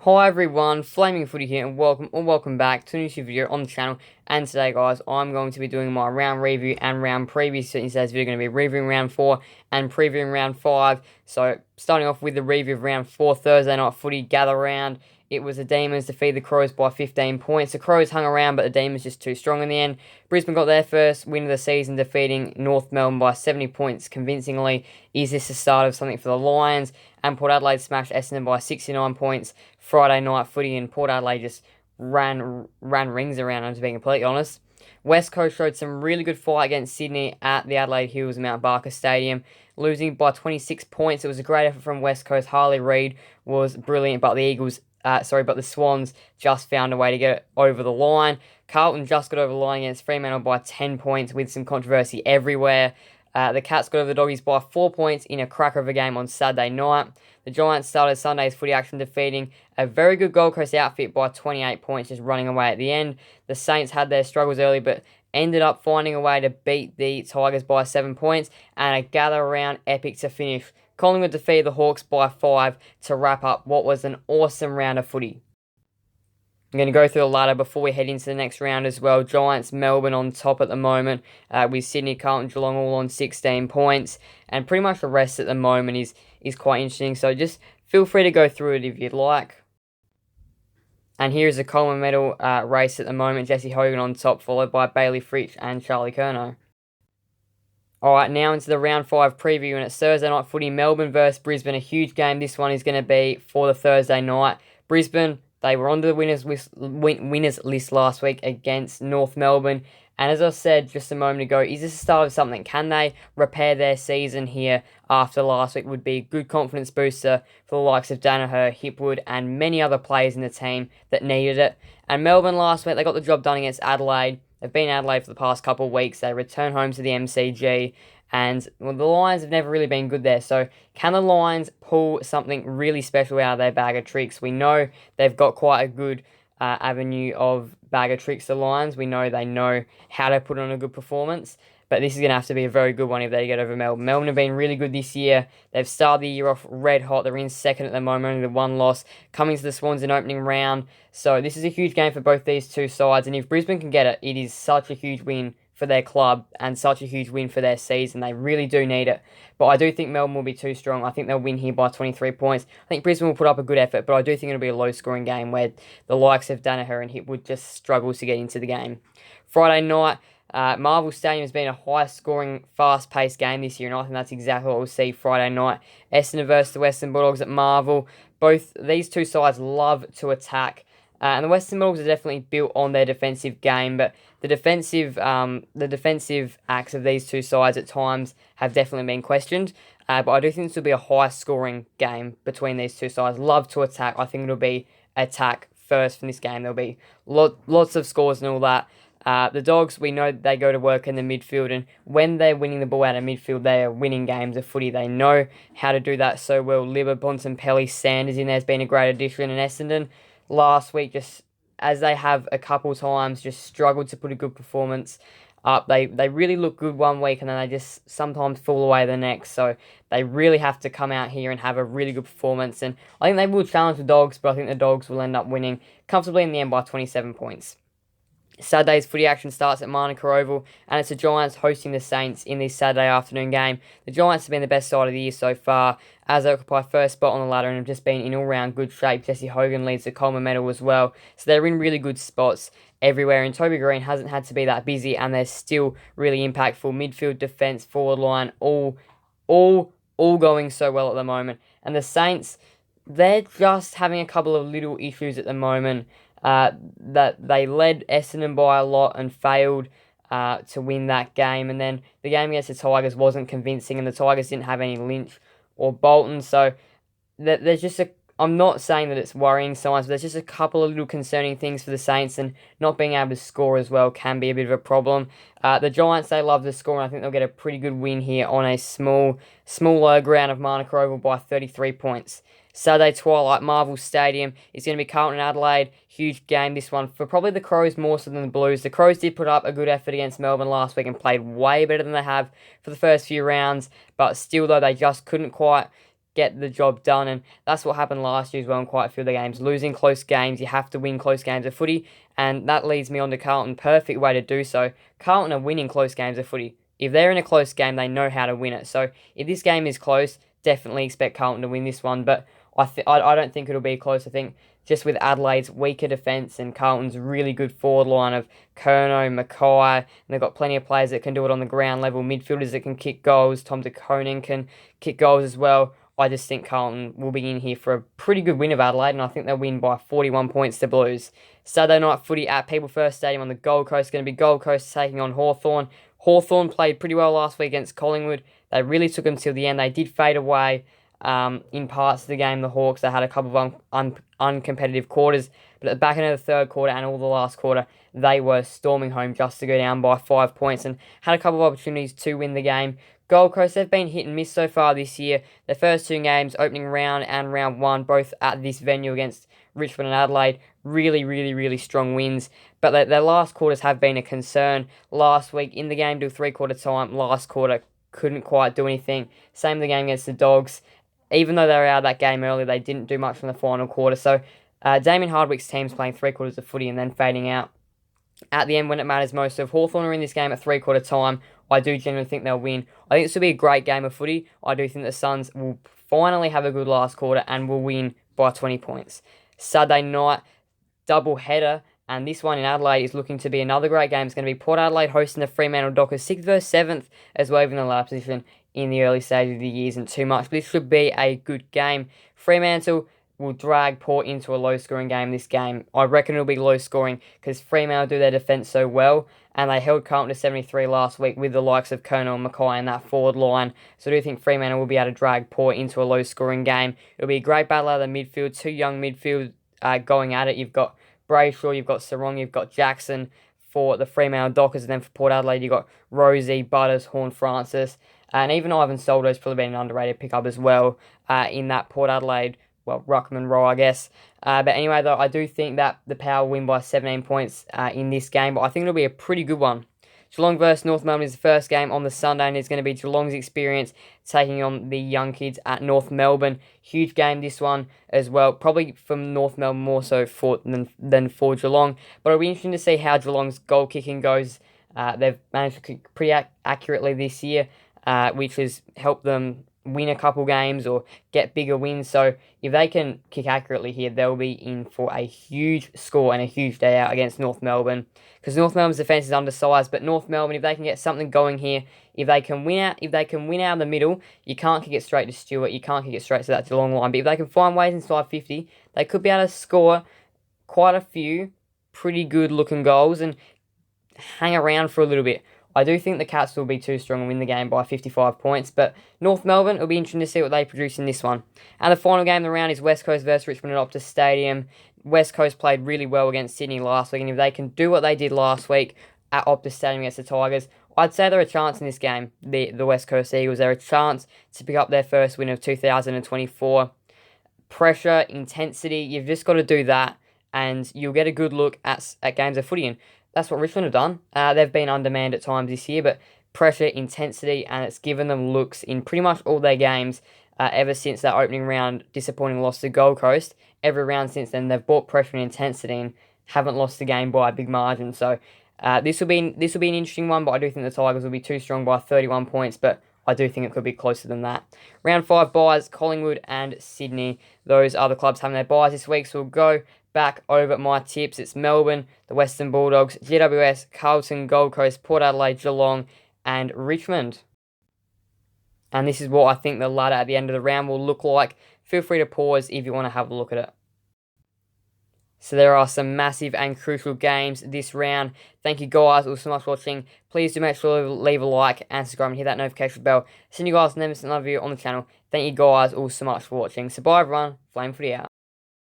Hi everyone, Flaming Footy here, and welcome back to a new video on the channel. And today, guys, I'm going to be doing my round review and round preview. So in today's video, going to be reviewing round 4 and previewing round 5. So starting off with the review of round 4, Thursday night footy gather round. It was the Demons defeat the Crows by 15 points. The Crows hung around, but the Demons just too strong in the end. Brisbane got their first win of the season, defeating North Melbourne by 70 points convincingly. Is this the start of something for the Lions? And Port Adelaide smashed Essendon by 69 points. Friday night footy, and Port Adelaide just ran rings around them, to be completely honest. West Coast showed some really good fight against Sydney at the Adelaide Hills Mount Barker Stadium, losing by 26 points. It was a great effort from West Coast. Harley Reid was brilliant, but the Swans just found a way to get over the line. Carlton just got over the line against Fremantle by 10 points with some controversy everywhere. The Cats got over the Doggies by 4 points in a cracker of a game on Saturday night. The Giants started Sunday's footy action defeating a very good Gold Coast outfit by 28 points, just running away at the end. The Saints had their struggles early, but ended up finding a way to beat the Tigers by 7 points, and a gather round epic to finish. Collingwood defeated the Hawks by 5 to wrap up what was an awesome round of footy. I'm going to go through the ladder before we head into the next round as well. Giants, Melbourne on top at the moment, with Sydney, Carlton, Geelong all on 16 points. And pretty much the rest at the moment is quite interesting. So just feel free to go through it if you'd like. And here's the Coleman medal race at the moment. Jesse Hogan on top, followed by Bailey Fritsch and Charlie Curnow. Alright, now into the round 5 preview, and it's Thursday night footy, Melbourne versus Brisbane. A huge game this one is going to be for the Thursday night. Brisbane, they were on the winners list last week against North Melbourne. And as I said just a moment ago, is this the start of something? Can they repair their season here after last week? Would be a good confidence booster for the likes of Danaher, Hipwood, and many other players in the team that needed it. And Melbourne last week, they got the job done against Adelaide. They've been in Adelaide for the past couple of weeks. They return home to the MCG. And the Lions have never really been good there. So can the Lions pull something really special out of their bag of tricks? We know they've got quite a good avenue of bag of tricks, the Lions. We know they know how to put on a good performance. But this is going to have to be a very good one if they get over Melbourne. Melbourne have been really good this year. They've started the year off red hot. They're in second at the moment, only the one loss, coming to the Swans in opening round. So this is a huge game for both these two sides. And if Brisbane can get it, it is such a huge win for their club and such a huge win for their season. They really do need it. But I do think Melbourne will be too strong. I think they'll win here by 23 points. I think Brisbane will put up a good effort, but I do think it'll be a low-scoring game where the likes of Danaher and Hipwood just struggles to get into the game. Friday night, Marvel Stadium has been a high-scoring, fast-paced game this year, and I think that's exactly what we'll see Friday night. Essendon versus the Western Bulldogs at Marvel. Both these two sides love to attack. And the Western Bulldogs are definitely built on their defensive game, but the defensive acts of these two sides at times have definitely been questioned. But I do think this will be a high-scoring game between these two sides. Love to attack. I think it'll be attack first from this game. There'll be lots of scores and all that. The Dogs, we know they go to work in the midfield, and when they're winning the ball out of midfield, they are winning games of footy. They know how to do that so well. Libba, Bontempelli, Sanders in there has been a great addition, and Essendon last week, just as they have a couple times, just struggled to put a good performance up. They really look good one week, and then they just sometimes fall away the next. So they really have to come out here and have a really good performance. And I think they will challenge the Dogs, but I think the Dogs will end up winning comfortably in the end by 27 points. Saturday's footy action starts at Manuka Oval, and it's the Giants hosting the Saints in this Saturday afternoon game. The Giants have been the best side of the year so far, as they occupy first spot on the ladder and have just been in all-round good shape. Jesse Hogan leads the Coleman medal as well, so they're in really good spots everywhere, and Toby Green hasn't had to be that busy, and they're still really impactful. Midfield, defence, forward line, all going so well at the moment. And the Saints, they're just having a couple of little issues at the moment. That they led Essendon by a lot and failed to win that game. And then the game against the Tigers wasn't convincing, and the Tigers didn't have any Lynch or Bolton. So there's just I'm not saying that it's worrying signs, but there's just a couple of little concerning things for the Saints, and not being able to score as well can be a bit of a problem. The Giants, they love to score, and I think they'll get a pretty good win here on a small low ground of Manuka Oval by 33 points. Saturday twilight, Marvel Stadium is going to be Carlton and Adelaide. Huge game, this one, for probably the Crows more so than the Blues. The Crows did put up a good effort against Melbourne last week and played way better than they have for the first few rounds, but still, though, they just couldn't quite get the job done, and that's what happened last year as well in quite a few of the games. Losing close games, you have to win close games of footy, and that leads me on to Carlton. Perfect way to do so. Carlton are winning close games of footy. If they're in a close game, they know how to win it. So if this game is close, definitely expect Carlton to win this one, but I don't think it'll be close. I think just with Adelaide's weaker defence and Carlton's really good forward line of Curnow, Mackay, and they've got plenty of players that can do it on the ground level, midfielders that can kick goals. Tom De Koning can kick goals as well. I just think Carlton will be in here for a pretty good win of Adelaide, and I think they'll win by 41 points to Blues. Saturday night footy at People First Stadium on the Gold Coast. Going to be Gold Coast taking on Hawthorn. Hawthorn played pretty well last week against Collingwood. They really took them till the end. They did fade away in parts of the game. The Hawks, they had a couple of uncompetitive quarters, but at the back end of the third quarter and all the last quarter, they were storming home just to go down by 5 points and had a couple of opportunities to win the game. Gold Coast, they've been hit and miss so far this year. Their first two games, opening round and round one, both at this venue against Richmond and Adelaide, really strong wins. But their last quarters have been a concern. Last week in the game till 3/4 time, last quarter couldn't quite do anything. Same the game against the Dogs. Even though they were out of that game early, they didn't do much from the final quarter. So Damien Hardwick's team's playing 3/4 of footy and then fading out at the end when it matters most. So if Hawthorn are in this game at 3/4 time, I do genuinely think they'll win. I think this will be a great game of footy. I do think the Suns will finally have a good last quarter and will win by 20 points. Saturday night, double header, and this one in Adelaide is looking to be another great game. It's going to be Port Adelaide hosting the Fremantle Dockers, 6th versus 7th, as well, even the ladder position in the early stage of the year isn't too much, but this should be a good game. Fremantle will drag Port into a low-scoring game this game. I reckon it'll be low-scoring because Fremantle do their defence so well, and they held Carlton to 73 last week with the likes of Curnow and Mackay in that forward line. So I do think Fremantle will be able to drag Port into a low-scoring game. It'll be a great battle out of the midfield, two young midfield going at it. You've got Brayshaw, you've got Sarong, you've got Jackson for the Fremantle Dockers, and then for Port Adelaide, you've got Rosie, Butters, Horne-Francis, and even Ivan Soldo's probably been an underrated pickup as well in that Port Adelaide, well, Ruckman role, I guess. But anyway, though, I do think that the Power will win by 17 points in this game, but I think it'll be a pretty good one. Geelong versus North Melbourne is the first game on the Sunday, and it's going to be Geelong's experience taking on the young kids at North Melbourne. Huge game, this one, as well. Probably from North Melbourne more so than for Geelong. But it'll be interesting to see how Geelong's goal kicking goes. They've managed to kick pretty accurately this year, which has helped them win a couple games or get bigger wins. So if they can kick accurately here, they'll be in for a huge score and a huge day out against North Melbourne, because North Melbourne's defence is undersized. But North Melbourne, if they can get something going here, if they can win out of the middle, you can't kick it straight to Stewart, you can't kick it straight to that Geelong line. But if they can find ways inside 50, they could be able to score quite a few pretty good looking goals and hang around for a little bit. I do think the Cats will be too strong and win the game by 55 points, but North Melbourne, it'll be interesting to see what they produce in this one. And the final game of the round is West Coast versus Richmond at Optus Stadium. West Coast played really well against Sydney last week, and if they can do what they did last week at Optus Stadium against the Tigers, I'd say they're a chance in this game, the West Coast Eagles. They're a chance to pick up their first win of 2024. Pressure, intensity, you've just got to do that, and you'll get a good look at games of footy. And that's what Richmond have done. They've been undermanned at times this year, but pressure, intensity, and it's given them looks in pretty much all their games ever since that opening round disappointing loss to Gold Coast. Every round since then, they've brought pressure and intensity and haven't lost the game by a big margin. So this will be an interesting one, but I do think the Tigers will be too strong by 31 points, but I do think it could be closer than that. Round 5 buys, Collingwood and Sydney. Those are the clubs having their buys this week, so we'll go back over my tips. It's Melbourne, the Western Bulldogs, GWS, Carlton, Gold Coast, Port Adelaide, Geelong, and Richmond. And this is what I think the ladder at the end of the round will look like. Feel free to pause if you want to have a look at it. So there are some massive and crucial games this round. Thank you guys all so much for watching. Please do make sure to leave a like and subscribe and hit that notification bell. Send you guys another video on the channel. Thank you guys all so much for watching. So bye everyone. Flame Footy out.